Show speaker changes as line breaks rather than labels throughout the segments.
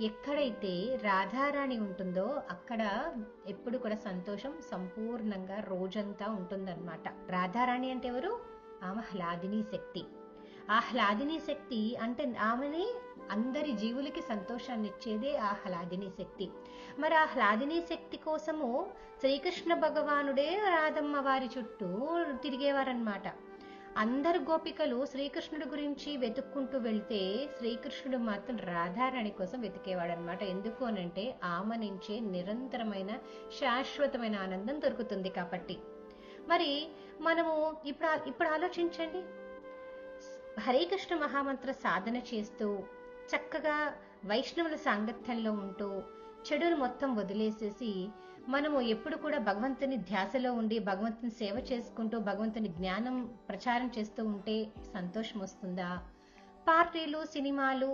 ఎక్కడైతే రాధారాణి ఉంటుందో అక్కడ ఎప్పుడు కూడా సంతోషం సంపూర్ణంగా రోజంతా ఉంటుందన్నమాట. రాధారాణి అంటే ఎవరు? ఆమె హ్లాదిని శక్తి. ఆ హ్లాదిని శక్తి అంటే ఆమెని అందరి జీవులకి సంతోషాన్ని ఇచ్చేదే ఆ హ్లాదిని శక్తి. మరి ఆ హ్లాదిని శక్తి కోసము శ్రీకృష్ణ భగవానుడే రాధమ్మ వారి చుట్టూ తిరిగేవారనమాట. అందరు గోపికలు శ్రీకృష్ణుడి గురించి వెతుక్కుంటూ వెళ్తే శ్రీకృష్ణుడు మాత్రం రాధారాణి కోసం వెతికేవాడనమాట. ఎందుకు అనంటే ఆమె నుంచే నిరంతరమైన శాశ్వతమైన ఆనందం దొరుకుతుంది కాబట్టి. మరి మనము ఇప్పుడు ఆలోచించండి, హరే కృష్ణ మహామంత్ర సాధన చేస్తూ చక్కగా వైష్ణవుల సాంగత్యంలో ఉంటూ చెడును మొత్తం వదిలేసేసి మనము ఎప్పుడు కూడా భగవంతుని ధ్యాసలో ఉండి భగవంతుని సేవ చేసుకుంటూ భగవంతుని జ్ఞానం ప్రచారం చేస్తూ ఉంటే సంతోషం వస్తుందా? పార్టీలు, సినిమాలు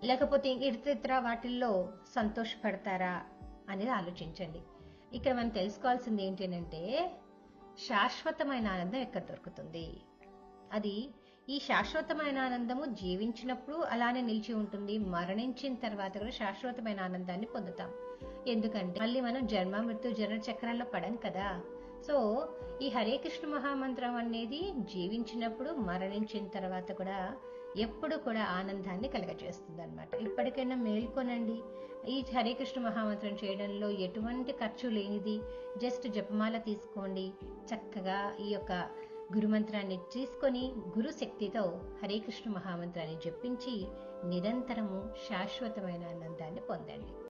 లేకపోతే ఇతర వాటిల్లో సంతోషపడతారా అనేది ఆలోచించండి. ఇక్కడ మనం తెలుసుకోవాల్సింది ఏంటంటే శాశ్వతమైన ఆనందం ఎక్కడ దొరుకుతుంది? అది ఈ శాశ్వతమైన ఆనందము జీవించినప్పుడు అలానే నిలిచి ఉంటుంది, మరణించిన తర్వాత కూడా శాశ్వతమైన ఆనందాన్ని పొందుతాం. ఎందుకంటే మళ్ళీ మనం జన్మ మృత్యు జన్మ చక్రాల్లో పడం కదా. సో ఈ హరే కృష్ణ మహామంత్రం అనేది జీవించినప్పుడు మరణించిన తర్వాత కూడా ఎప్పుడు కూడా ఆనందాన్ని కలగజేస్తుంది అనమాట. ఇప్పటికైనా మేల్కొనండి. ఈ హరే కృష్ణ మహామంత్రం చేయడంలో ఎటువంటి ఖర్చు లేనిది. జస్ట్ జపమాల తీసుకోండి, చక్కగా ఈ యొక్క గురుమంత్రాన్ని తీసుకొని గురు శక్తితో హరే కృష్ణ మహామంత్రాన్ని జపించి నిరంతరము శాశ్వతమైన ఆనందాన్ని పొందండి.